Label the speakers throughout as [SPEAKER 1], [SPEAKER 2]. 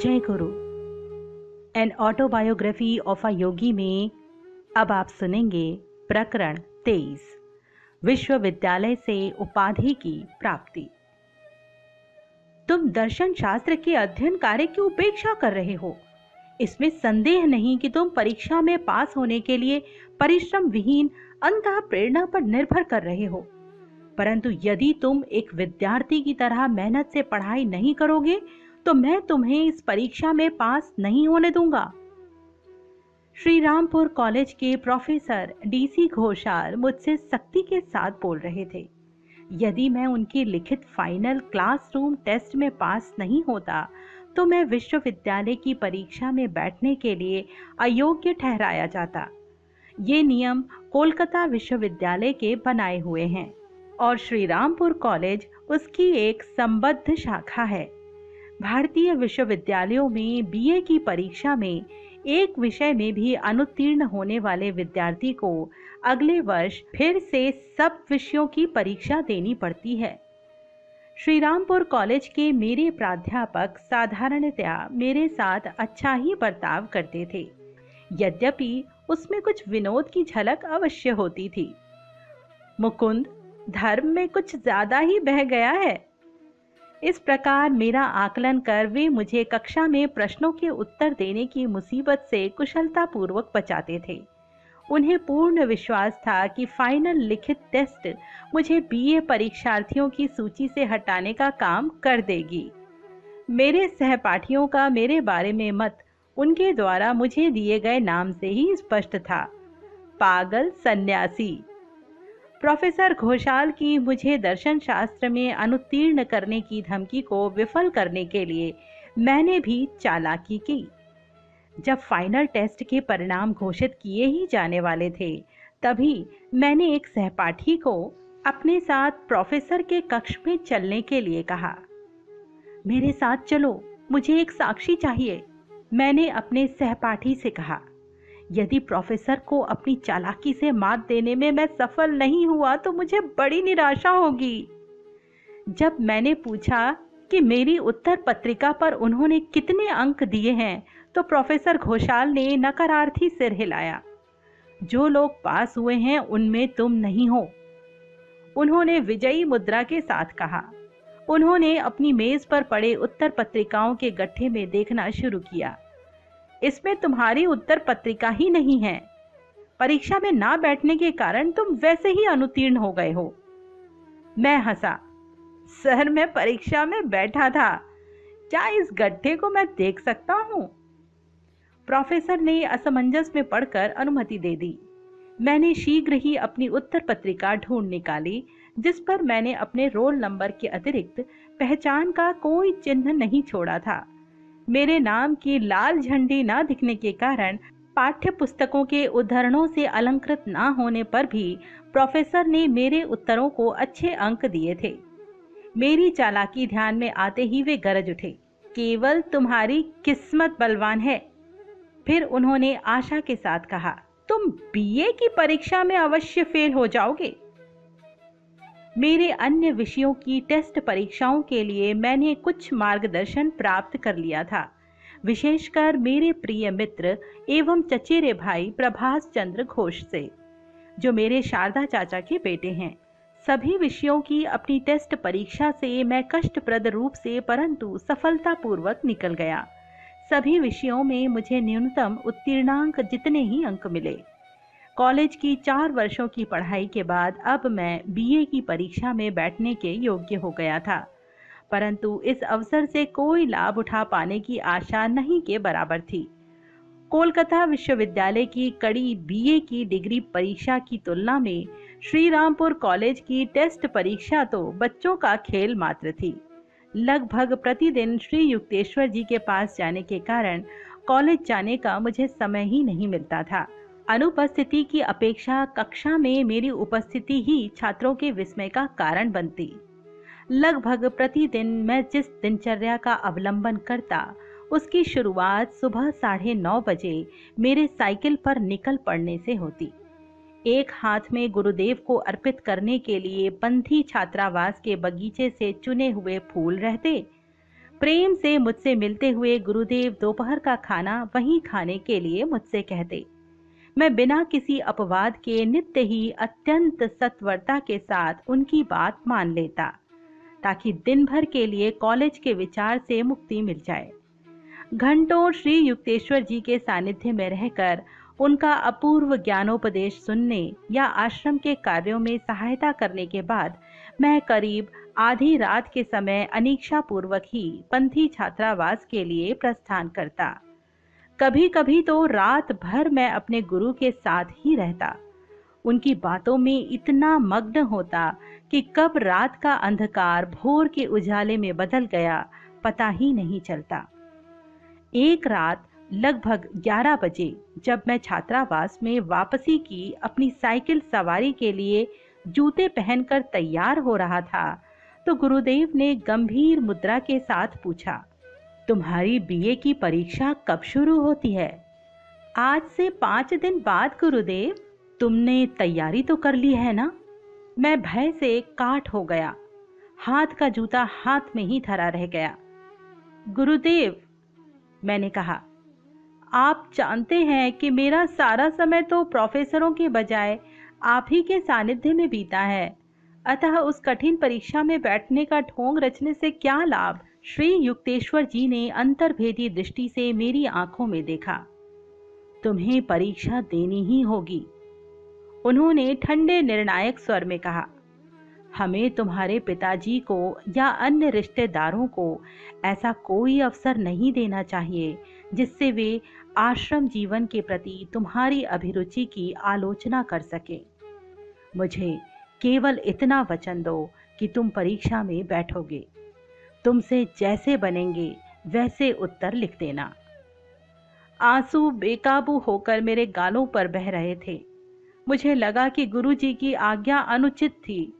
[SPEAKER 1] जय गुरु। An autobiography of a योगी में अब आप सुनेंगे प्रकरण 23, विश्वविद्यालय से उपाधि की प्राप्ति। तुम दर्शन शास्त्र के अध्ययन कार्य की उपेक्षा कर रहे हो। इसमें संदेह नहीं कि तुम परीक्षा में पास होने के लिए परिश्रम विहीन अंतः प्रेरणा पर निर्भर कर रहे हो, परंतु यदि तुम एक विद्यार्थी की तरह मेहनत से पढ़ाई नहीं करोगे तो मैं तुम्हें इस परीक्षा में पास नहीं होने दूंगा। श्री रामपुर कॉलेज के प्रोफेसर डीसी घोषाल मुझसे सख्ती के साथ बोल रहे थे। यदि मैं उनकी लिखित फाइनल क्लासरूम टेस्ट में पास नहीं होता तो मैं विश्वविद्यालय की परीक्षा में बैठने के लिए अयोग्य ठहराया जाता। ये नियम कोलकाता विश्वविद्यालय के बनाए हुए हैं और श्री रामपुर कॉलेज उसकी एक संबद्ध शाखा है। भारतीय विश्वविद्यालयों में बीए की परीक्षा में एक विषय में भी अनुत्तीर्ण होने वाले विद्यार्थी को अगले वर्ष फिर से सब विषयों की परीक्षा देनी पड़ती है। श्री रामपुर कॉलेज के मेरे प्राध्यापक साधारणतया मेरे साथ अच्छा ही बर्ताव करते थे, यद्यपि उसमें कुछ विनोद की झलक अवश्य होती थी। मुकुंद, धर्म में कुछ ज्यादा ही बह गया है। इस प्रकार मेरा आकलन कर वे मुझे कक्षा में प्रश्नों के उत्तर देने की मुसीबत से कुशलतापूर्वक बचाते थे। उन्हें पूर्ण विश्वास था कि फाइनल लिखित टेस्ट मुझे बीए परीक्षार्थियों की सूची से हटाने का काम कर देगी। मेरे सहपाठियों का मेरे बारे में मत उनके द्वारा मुझे दिए गए नाम से ही स्पष्ट था, पागल सन्यासी। प्रोफेसर घोषाल की मुझे दर्शन शास्त्र में अनुत्तीर्ण करने की धमकी को विफल करने के लिए मैंने भी चालाकी की। जब फाइनल टेस्ट के परिणाम घोषित किए ही जाने वाले थे, तभी मैंने एक सहपाठी को अपने साथ प्रोफेसर के कक्ष में चलने के लिए कहा। मेरे साथ चलो, मुझे एक साक्षी चाहिए, मैंने अपने सहपाठी से कहा। यदि प्रोफेसर को अपनी चालाकी से मात देने में मैं सफल नहीं हुआ तो मुझे बड़ी निराशा होगी। जब मैंने पूछा कि मेरी उत्तर पत्रिका पर उन्होंने कितने अंक दिए हैं, तो प्रोफेसर घोषाल ने नकारार्थी सिर हिलाया। जो लोग पास हुए हैं उनमें तुम नहीं हो, उन्होंने विजयी मुद्रा के साथ कहा। उन्होंने अपनी मेज पर पड़े उत्तर पत्रिकाओं के गट्ठे में देखना शुरू किया। इसमें तुम्हारी उत्तर पत्रिका ही नहीं है। परीक्षा में ना बैठने के कारण तुम वैसे ही अनुत्तीर्ण हो गए हो। मैं हंसा। सर, मैं परीक्षा में बैठा था, क्या इस गड्ढे को मैं देख सकता हूं? प्रोफेसर ने असमंजस में पड़कर अनुमति दे दी। मैंने शीघ्र ही अपनी उत्तर पत्रिका ढूंढ निकाली, जिस पर मैंने अपने रोल नंबर के अतिरिक्त पहचान का कोई चिन्ह नहीं छोड़ा था। मेरे नाम की लाल झंडी ना दिखने के कारण पाठ्य पुस्तकों के उद्धरणों से अलंकृत ना होने पर भी प्रोफेसर ने मेरे उत्तरों को अच्छे अंक दिए थे। मेरी चालाकी ध्यान में आते ही वे गरज उठे, केवल तुम्हारी किस्मत बलवान है। फिर उन्होंने आशा के साथ कहा, तुम बीए की परीक्षा में अवश्य फेल हो जाओगे। मेरे अन्य विषयों की टेस्ट परीक्षाओं के लिए मैंने कुछ मार्गदर्शन प्राप्त कर लिया था, विशेषकर मेरे प्रिय मित्र एवं चचेरे भाई प्रभास चंद्र घोष से, जो मेरे शारदा चाचा के बेटे हैं। सभी विषयों की अपनी टेस्ट परीक्षा से मैं कष्टप्रद रूप से परंतु सफलतापूर्वक निकल गया। सभी विषयों में मुझे न्यूनतम उत्तीर्णांक जितने ही अंक मिले। कॉलेज की 4 वर्षों की पढ़ाई के बाद अब मैं बीए की परीक्षा में बैठने के योग्य हो गया था, परंतु इस अवसर से कोई लाभ उठा पाने की आशा नहीं के बराबर थी। कोलकाता विश्वविद्यालय की कड़ी बीए की डिग्री परीक्षा की तुलना में श्री रामपुर कॉलेज की टेस्ट परीक्षा तो बच्चों का खेल मात्र थी। लगभग प्रतिदिन श्री युक्तेश्वर जी के पास जाने के कारण कॉलेज जाने का मुझे समय ही नहीं मिलता था। अनुपस्थिति की अपेक्षा कक्षा में मेरी उपस्थिति ही छात्रों के विस्मय का कारण बनती। लगभग प्रतिदिन मैं जिस दिनचर्या का अवलंबन करता, उसकी शुरुआत सुबह 9:30 बजे मेरे साइकिल पर निकल पड़ने से होती। एक हाथ में गुरुदेव को अर्पित करने के लिए पंथी छात्रावास के बगीचे से चुने हुए फूल रहते, प्रेम से मुझसे मिलते हुए गुरुदेव दोपहर का खाना वहीं खाने के लिए मुझसे कहते। मैं बिना किसी अपवाद के नित्य ही अत्यंत सत्वरता के साथ उनकी बात मान लेता, ताकि दिन भर के लिए कॉलेज के विचार से मुक्ति मिल जाए। घंटों श्री युक्तेश्वर जी के सानिध्य में रहकर उनका अपूर्व ज्ञानोपदेश सुनने या आश्रम के कार्यों में सहायता करने के बाद मैं करीब आधी रात के समय अनीक्षा पूर्वक ही पंथी छात्रावास के लिए प्रस्थान करता। कभी कभी तो रात भर मैं अपने गुरु के साथ ही रहता, उनकी बातों में इतना मग्न होता कि कब रात का अंधकार भोर के उजाले में बदल गया पता ही नहीं चलता। एक रात लगभग 11 बजे जब मैं छात्रावास में वापसी की अपनी साइकिल सवारी के लिए जूते पहनकर तैयार हो रहा था, तो गुरुदेव ने गंभीर मुद्रा के साथ पूछा, तुम्हारी बीए की परीक्षा कब शुरू होती है? आज से 5 दिन बाद गुरुदेव। तुमने तैयारी तो कर ली है ना? मैं भय से काठ हो गया, हाथ का जूता हाथ में ही धरा रह गया। गुरुदेव, मैंने कहा, आप जानते हैं कि मेरा सारा समय तो प्रोफेसरों के बजाय आप ही के सानिध्य में बीता है, अतः उस कठिन परीक्षा में बैठने का ढोंग रचने से क्या लाभ? श्री युक्तेश्वर जी ने अंतर्भेदी दृष्टि से मेरी आंखों में देखा। तुम्हें परीक्षा देनी ही होगी, उन्होंने ठंडे निर्णायक स्वर में कहा। हमें तुम्हारे पिताजी को या अन्य रिश्तेदारों को ऐसा कोई अवसर नहीं देना चाहिए जिससे वे आश्रम जीवन के प्रति तुम्हारी अभिरुचि की आलोचना कर सके। मुझे केवल इतना वचन दो कि तुम परीक्षा में बैठोगे। तुमसे जैसे बनेंगे वैसे उत्तर लिख देना। आंसू बेकाबू होकर मेरे गालों पर बह रहे थे। मुझे लगा कि गुरुजी की आज्ञा अनुचित थी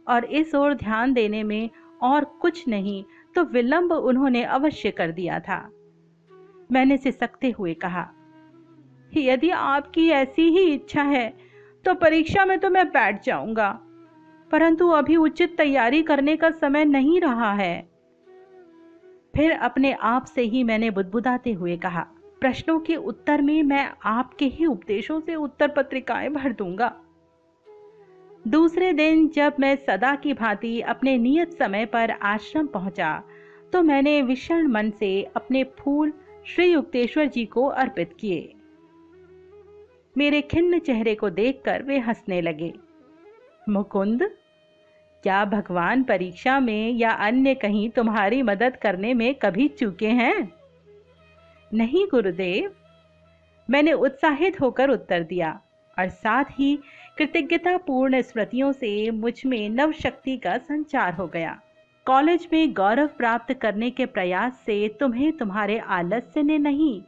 [SPEAKER 1] और इस ओर ध्यान देने में और कुछ नहीं तो विलंब उन्होंने अवश्य कर दिया था। मैंने सिसकते हुए कहा, यदि आपकी ऐसी ही इच्छा है तो परीक्षा में तो मैं बैठ जाऊंगा, परंतु अभी उचित तैयारी करने का समय नहीं रहा है। फिर अपने आप से ही मैंने बुदबुदाते हुए कहा, प्रश्नों के उत्तर में मैं आपके ही उपदेशों से उत्तर पत्रिकाएं भर दूंगा। दूसरे दिन जब मैं सदा की भांति अपने नियत समय पर आश्रम पहुंचा तो मैंने विषण मन से अपने फूल श्री युक्तेश्वर जी को अर्पित किए। मेरे खिन्न चेहरे को देखकर वे हंसने लगे। मुकुंद, क्या भगवान परीक्षा में या अन्य कहीं तुम्हारी मदद करने में कभी चूके हैं? नहीं गुरुदेव, मैंने उत्साहित होकर उत्तर दिया और साथ ही कृतज्ञतापूर्ण स्मृतियों से मुझ में नव शक्ति का संचार हो गया। कॉलेज में गौरव प्राप्त करने के प्रयास से तुम्हें तुम्हारे आलस्य ने नहीं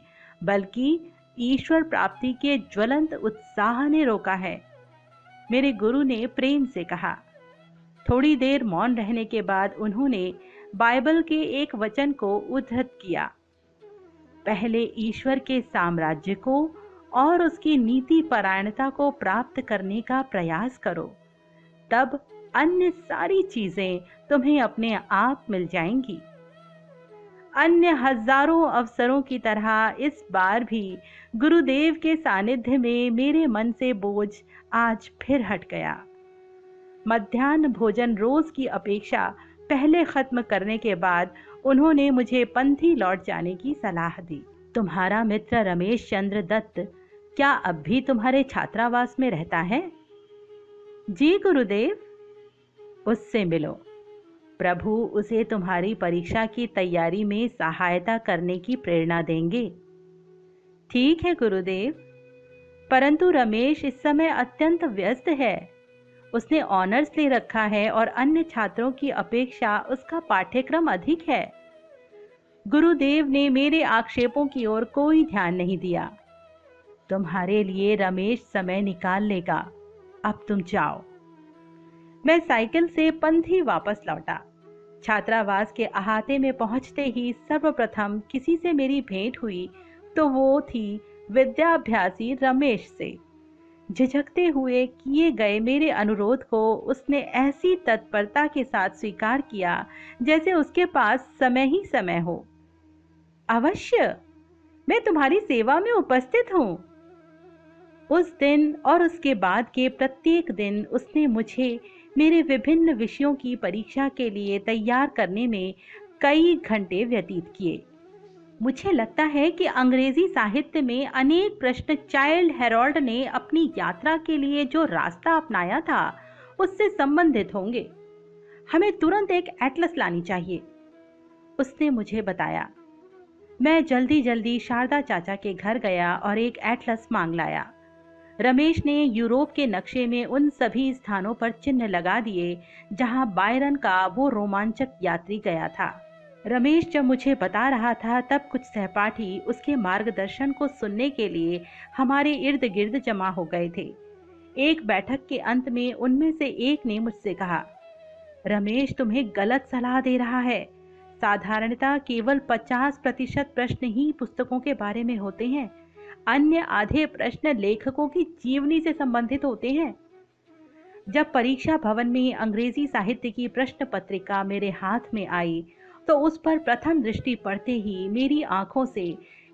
[SPEAKER 1] बल्कि ईश्वर प्राप्ति के ज्वलंत उत्साह ने रोका है, मेरे गुरु ने प्रेम से कहा। थोड़ी देर मौन रहने के बाद उन्होंने बाइबल के एक वचन को उद्धृत किया, पहले ईश्वर के साम्राज्य को और उसकी नीति परायणता को प्राप्त करने का प्रयास करो, तब अन्य सारी चीजें तुम्हें अपने आप मिल जाएंगी। अन्य हजारों अवसरों की तरह इस बार भी गुरुदेव के सानिध्य में मेरे मन से बोझ आज फिर हट गया। मध्याह्न भोजन रोज की अपेक्षा पहले खत्म करने के बाद उन्होंने मुझे पंथी लौट जाने की सलाह दी। तुम्हारा मित्र रमेश चंद्र दत्त क्या अब भी तुम्हारे छात्रावास में रहता है? जी गुरुदेव। उससे मिलो, प्रभु उसे तुम्हारी परीक्षा की तैयारी में सहायता करने की प्रेरणा देंगे। ठीक है गुरुदेव, परंतु रमेश इस समय अत्यंत व्यस्त है। उसने ऑनर्स ले रखा है और अन्य छात्रों की अपेक्षा उसका पाठ्यक्रम अधिक है। गुरुदेव ने मेरे आक्षेपों की ओर कोई ध्यान नहीं दिया। तुम्हारे लिए रमेश समय निकाल लेगा, अब तुम जाओ। मैं साइकिल से पंथी वापस लौटा। छात्रावास के अहाते में पहुंचते ही सर्वप्रथम किसी से मेरी भेंट हुई तो वो थी विद्याभ्यासी रमेश से। झिझकते हुए किए गए मेरे अनुरोध को उसने ऐसी तत्परता के साथ स्वीकार किया जैसे उसके पास समय ही समय हो। अवश्य, मैं तुम्हारी सेवा में उपस्थित हूँ। उस दिन और उसके बाद के प्रत्येक दिन उसने मुझे मेरे विभिन्न विषयों की परीक्षा के लिए तैयार करने में कई घंटे व्यतीत किए। मुझे लगता है कि अंग्रेजी साहित्य में अनेक प्रश्न चाइल्ड हेरोल्ड ने अपनी यात्रा के लिए जो रास्ता अपनाया था उससे संबंधित होंगे। हमें तुरंत एक एटलस लानी चाहिए, उसने मुझे बताया। मैं जल्दी जल्दी शारदा चाचा के घर गया और एक एटलस मांग लाया। रमेश ने यूरोप के नक्शे में उन सभी स्थानों पर चिन्ह लगा दिए जहां बायरन का वो रोमांचक यात्री गया था। रमेश जब मुझे बता रहा था तब कुछ सहपाठी उसके मार्गदर्शन को सुनने के लिए हमारे इर्द गिर्द जमा हो गए थे। एक बैठक के अंत में उनमें से एक ने मुझसे कहा, रमेश तुम्हें गलत सलाह दे रहा है। साधारणतः केवल 50% प्रश्न ही पुस्तकों के बारे में होते हैं। अन्य आधे प्रश्न लेखकों की जीवनी से संबंधित होते हैं। जब परीक्षा भवन में अंग्रेजी साहित्य की प्रश्न पत्रिका मेरे हाथ में आई तो उस पर प्रथम दृष्टि पड़ते ही मेरी आंखों से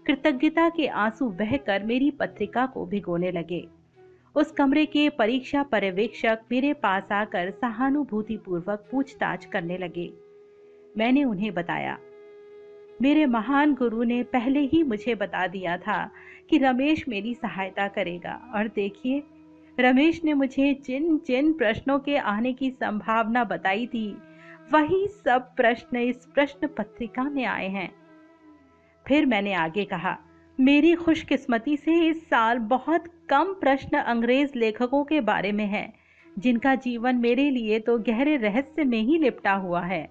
[SPEAKER 1] कृतज्ञता के आंसू बहकर मेरी पत्रिका को भिगोने लगे। उस कमरे के परीक्षा पर्यवेक्षक मेरे पास आकर सहानुभूतिपूर्वक पूछताछ करने लगे। मैंने उन्हें बताया, मेरे महान गुरु ने पहले ही मुझे बता दिया था कि रमेश मेरी सहायता करेगा, और देखिए, रमेश ने मुझे जिन जिन प्रश्नों के आने की संभावना बताई थी वही सब प्रश्न इस प्रश्न पत्रिका में आए हैं। फिर मैंने आगे कहा, मेरी खुशकिस्मती से इस साल बहुत कम प्रश्न अंग्रेज लेखकों के बारे में है जिनका जीवन मेरे लिए तो गहरे रहस्य में ही लिपटा हुआ है।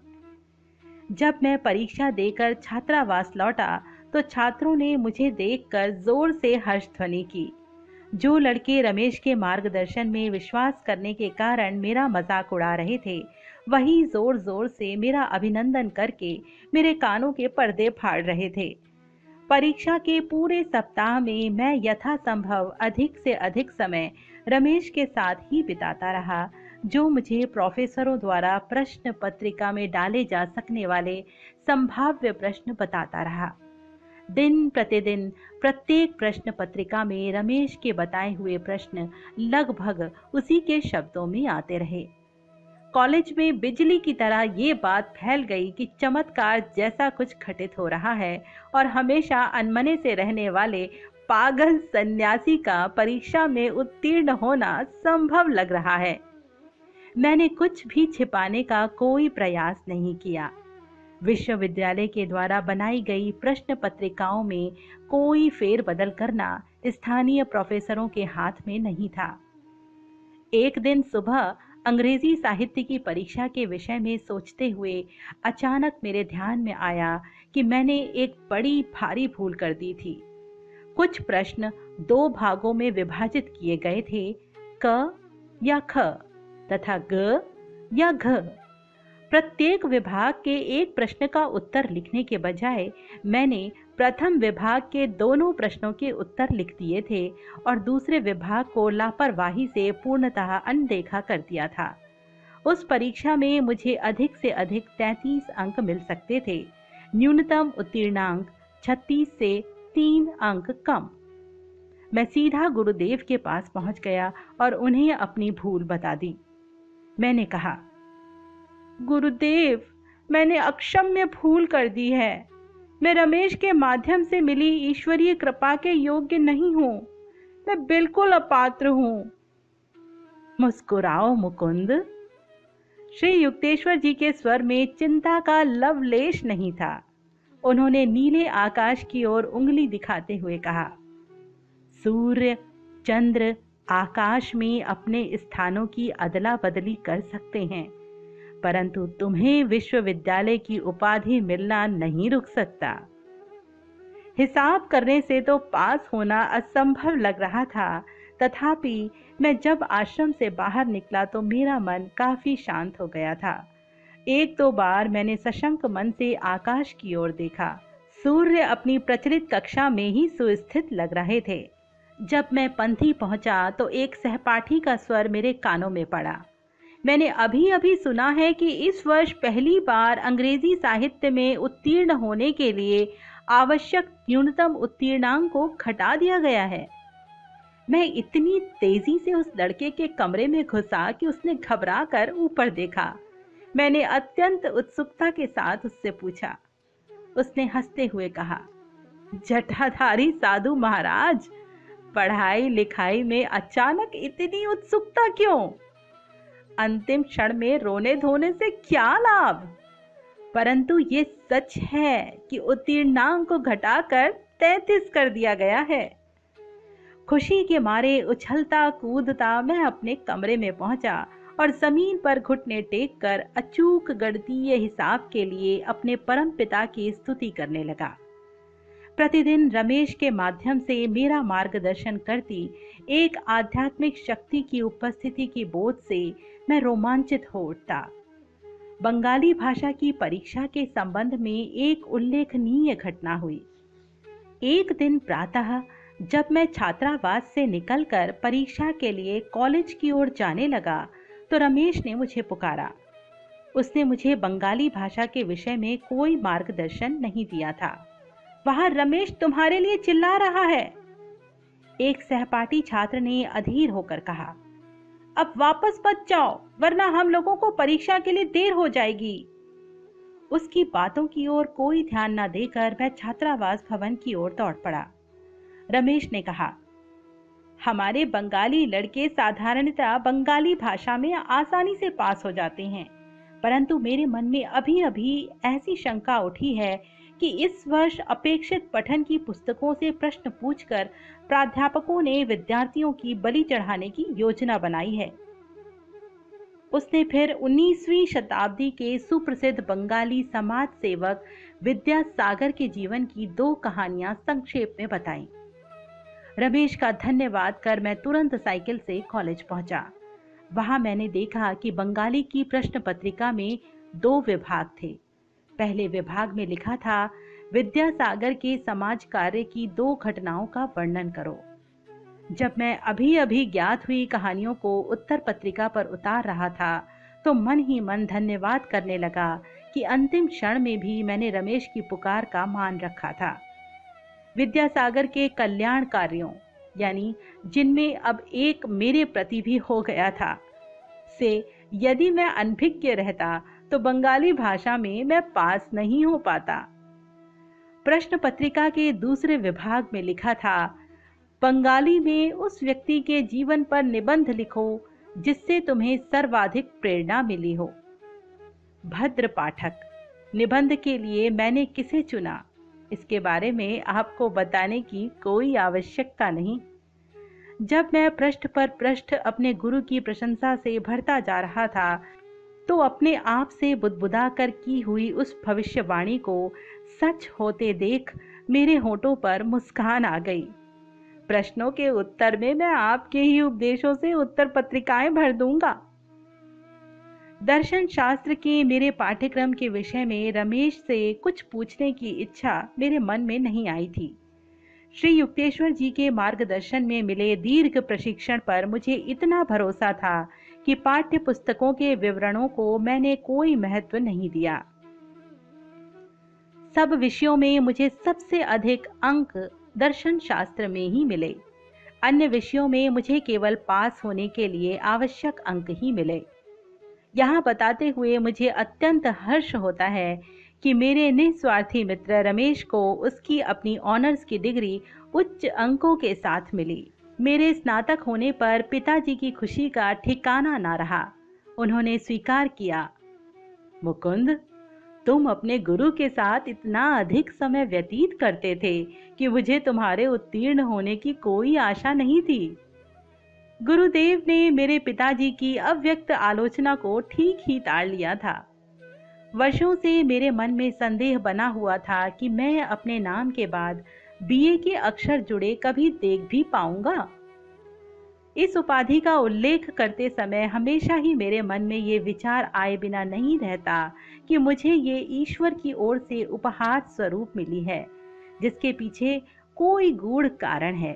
[SPEAKER 1] जब मैं परीक्षा देकर छात्रावास लौटा तो छात्रों ने मुझे देखकर जोर से हर्ष ध्वनि की। जो लड़के रमेश के मार्गदर्शन में विश्वास करने के कारण मेरा मजाक उड़ा रहे थे वही जोर जोर से मेरा अभिनंदन करके मेरे कानों के पर्दे फाड़ रहे थे। परीक्षा के पूरे सप्ताह में मैं यथासंभव अधिक से अधिक समय रमेश के साथ ही बिताता रहा, जो मुझे प्रोफेसरों द्वारा प्रश्न पत्रिका में डाले जा सकने वाले संभाव्य प्रश्न बताता रहा। दिन प्रतिदिन प्रत्येक प्रश्न पत्रिका में रमेश के बताए हुए प्रश्न लगभग उसी के शब्दों में आते रहे। कॉलेज में बिजली की तरह ये बात फैल गई कि चमत्कार जैसा कुछ घटित हो रहा है और हमेशा अनमने से रहने वाले पागल सन्यासी का परीक्षा में उत्तीर्ण होना संभव लग रहा है। मैंने कुछ भी छिपाने का कोई प्रयास नहीं किया। विश्वविद्यालय के द्वारा बनाई गई प्रश्न पत्रिकाओं में कोई फेरबदल करना स्थानीय प्रोफेसरों के हाथ में नहीं था। एक दिन सुबह अंग्रेजी साहित्य की परीक्षा के विषय में सोचते हुए अचानक मेरे ध्यान में आया कि मैंने एक बड़ी भारी भूल कर दी थी। कुछ प्रश्न दो भागों में विभाजित किए गए थे, क या ख तथा ग या घ। प्रत्येक विभाग के एक प्रश्न का उत्तर लिखने के बजाय मैंने प्रथम विभाग के दोनों प्रश्नों के उत्तर लिख दिए थे और दूसरे विभाग को लापरवाही से पूर्णतः अनदेखा कर दिया था। उस परीक्षा में मुझे अधिक से अधिक 33 अंक मिल सकते थे। न्यूनतम उत्तीर्णांक 36 से 3 अंक कम। मैं सीधा गुरुदेव के पास पहुंच गया और उन्हें अपनी भूल बता दी। मैंने कहा, गुरुदेव, मैंने अक्षम्य भूल कर दी है। मैं रमेश के माध्यम से मिली ईश्वरीय कृपा के योग्य नहीं हूँ। मैं बिल्कुल अपात्र हूँ। मुस्कुराओ मुकुंद। श्री युक्तेश्वर जी के स्वर में चिंता का लवलेश नहीं था। उन्होंने नीले आकाश की ओर उंगली दिखाते हुए कहा, सूर्य, चंद्र आकाश में अपने स्थानों की अदला बदली कर सकते हैं, परंतु तुम्हें विश्वविद्यालय की उपाधि मिलना नहीं रुक सकता। हिसाब करने से तो पास होना असंभव लग रहा था, तथापि मैं जब आश्रम से बाहर निकला तो मेरा मन काफी शांत हो गया था। एक दो बार मैंने सशंक मन से आकाश की ओर देखा। सूर्य अपनी प्रचलित कक्षा में ही सुस्थित लग रहे थे। जब मैं पंथी पहुंचा तो एक सहपाठी का स्वर मेरे कानों में पड़ा। मैंने अभी अभी सुना है कि इस वर्ष पहली बार अंग्रेजी साहित्य में उत्तीर्ण होने के लिए आवश्यक न्यूनतम उत्तीर्णांक को घटा दिया गया है। मैं इतनी तेजी से उस लड़के के कमरे में घुसा कि उसने घबरा कर ऊपर देखा। मैंने अत्यंत उत्सुकता के साथ उससे पूछा। उसने हंसते हुए कहा, जटाधारी साधु महाराज, पढ़ाई लिखाई में अचानक इतनी उत्सुकता क्यों? अंतिम क्षण में रोने धोने से क्या लाभ? परंतु ये सच है कि उत्तीर्णांक को घटाकर 33 कर दिया गया है। खुशी के मारे उछलता कूदता मैं अपने कमरे में पहुंचा और जमीन पर घुटने टेक कर अचूक गणितीय हिसाब के लिए अपने परम पिता की स्तुति करने लगा। प्रतिदिन रमेश के माध्यम से मेरा मार्गदर्शन करती एक आध्यात्मिक शक्ति की उपस्थिति की बोध से मैं रोमांचित हो उठता। बंगाली भाषा की परीक्षा के संबंध में एक उल्लेखनीय घटना हुई। एक दिन प्रातः जब मैं छात्रावास से निकलकर परीक्षा के लिए कॉलेज की ओर जाने लगा तो रमेश ने मुझे पुकारा। उसने मुझे बंगाली भाषा के विषय में कोई मार्गदर्शन नहीं दिया था। वहां रमेश तुम्हारे लिए चिल्ला रहा है, एक सहपाठी छात्र ने अधीर होकर कहा। अब वापस मत जाओ वरना हम लोगों को परीक्षा के लिए देर हो जाएगी। उसकी बातों की ओर कोई ध्यान न देकर मैं छात्रावास भवन की ओर दौड़ पड़ा। रमेश ने कहा, हमारे बंगाली लड़के साधारणतः बंगाली भाषा में आसानी से पास हो जाते हैं, परंतु मेरे मन में अभी अभी ऐसी शंका उठी है कि इस वर्ष अपेक्षित पठन की पुस्तकों से प्रश्न पूछकर प्राध्यापकों ने विद्यार्थियों की बलि चढ़ाने की योजना बनाई है। उसने फिर 19वीं शताब्दी के सुप्रसिद्ध बंगाली समाज सेवक विद्यासागर के जीवन की 2 कहानियां संक्षेप में बताईं। रमेश का धन्यवाद कर मैं तुरंत साइकिल से कॉलेज पहुंचा। वहां मैंने देखा कि बंगाली की प्रश्न पत्रिका में 2 विभाग थे। पहले विभाग में लिखा था, विद्यासागर के समाज कार्य की 2 घटनाओं का वर्णन करो। जब मैं अभी अभी ज्ञात हुई कहानियों को उत्तर पत्रिका पर उतार रहा था तो मन ही मन धन्यवाद करने लगा कि अंतिम क्षण में भी मैंने रमेश की पुकार का मान रखा था। विद्यासागर के कल्याण कार्यों, यानी जिनमें अब एक मेरे प्रति भी हो गया था, से यदि मैं अनभिज्ञ रहता तो बंगाली भाषा में मैं पास नहीं हो पाता। प्रश्न पत्रिका के दूसरे विभाग में लिखा था, बंगाली में उस व्यक्ति के जीवन पर निबंध लिखो जिससे तुम्हें सर्वाधिक प्रेरणा मिली हो। भद्र पाठक, निबंध के लिए मैंने किसे चुना इसके बारे में आपको बताने की कोई आवश्यकता नहीं। जब मैं पृष्ठ पर पृष्ठ अपने गुरु की प्रशंसा से भरता जा रहा था तो अपने आप से बुदबुदा कर की हुई उस भविष्यवाणी को सच होते देख मेरे होठों पर मुस्कान आ गई। प्रश्नों के उत्तर में मैं आपके ही उपदेशों से उत्तर पत्रिकाएं भर दूंगा। दर्शन शास्त्र के मेरे पाठ्यक्रम के विषय में रमेश से कुछ पूछने की इच्छा मेरे मन में नहीं आई थी। श्री युक्तेश्वर जी के मार्गदर्शन में मिले दीर्घ प्रशिक्षण पर मुझे इतना भरोसा था कि पाठ्य पुस्तकों के विवरणों को मैंने कोई महत्व नहीं दिया। सब विषयों में मुझे सबसे अधिक अंक दर्शन शास्त्र में ही मिले। अन्य विषयों में मुझे केवल पास होने के लिए आवश्यक अंक ही मिले। यहाँ बताते हुए मुझे अत्यंत हर्ष होता है कि मेरे निस्वार्थी मित्र रमेश को उसकी अपनी ऑनर्स की डिग्री उच्च अंकों के साथ मिली। मेरे स्नातक होने पर पिताजी की खुशी का ठिकाना ना रहा। उन्होंने स्वीकार किया, मुकुंद, तुम अपने गुरु के साथ इतना अधिक समय व्यतीत करते थे कि मुझे तुम्हारे उत्तीर्ण होने की कोई आशा नहीं थी। गुरुदेव ने मेरे पिताजी की अव्यक्त आलोचना को ठीक ही टाल लिया था। वर्षों से मेरे मन में संदेह बना हुआ था कि मैं अपने नाम के बाद बीए के अक्षर जुड़े कभी देख भी पाऊंगा। इस उपाधि का उल्लेख करते समय हमेशा ही मेरे मन में ये विचार आए बिना नहीं रहता कि मुझे ये ईश्वर की ओर से उपहार स्वरूप मिली है, जिसके पीछे कोई गूढ़ कारण है।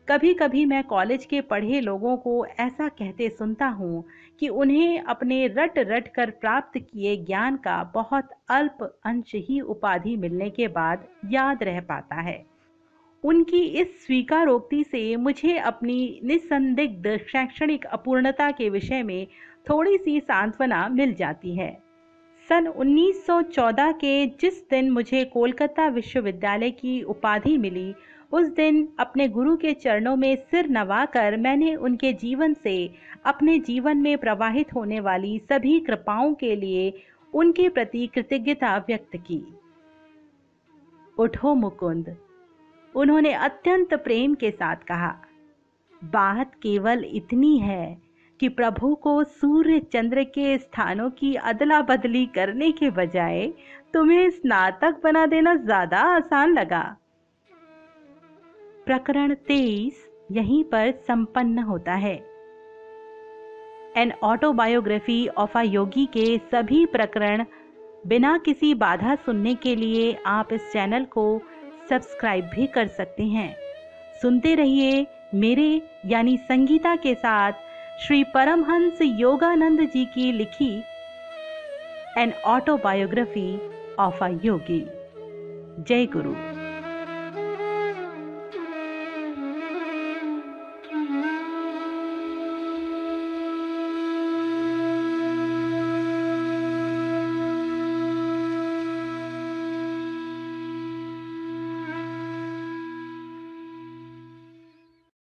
[SPEAKER 1] कभी कभी मैं कॉलेज के पढ़े लोगों को ऐसा कहते सुनता हूँ कि उन्हें अपने रट रट कर प्राप्त किए ज्ञान का बहुत अल्प अंश ही उपाधि मिलने के बाद याद रह पाता है। उनकी इस स्वीकारोक्ति से मुझे अपनी निसंदिग्ध शैक्षणिक अपूर्णता के विषय में थोड़ी सी सांत्वना मिल जाती है। सन 1914 के जिस दिन मुझे कोलकाता विश्वविद्यालय की उपाधि मिली, उस दिन अपने गुरु के चरणों में सिर नवाकर मैंने उनके जीवन से अपने जीवन में प्रवाहित होने वाली सभी कृपाओं के लिए उनके प्रति कृतज्ञता व्यक्त की। उठो मुकुंद, उन्होंने अत्यंत प्रेम के साथ कहा। बात केवल इतनी है कि प्रभु को सूर्य चंद्र के स्थानों की अदला बदली करने के बजाय तुम्हें स्नातक बना देना ज्यादा आसान लगा। प्रकरण 23 यहीं पर संपन्न होता है। एन ऑटोबायोग्राफी ऑफ अ योगी के सभी प्रकरण बिना किसी बाधा सुनने के लिए आप इस चैनल को सब्सक्राइब भी कर सकते हैं। सुनते रहिए मेरे यानी संगीता के साथ श्री परमहंस योगानंद जी की लिखी एन ऑटोबायोग्राफी ऑफ अ योगी। जय गुरु।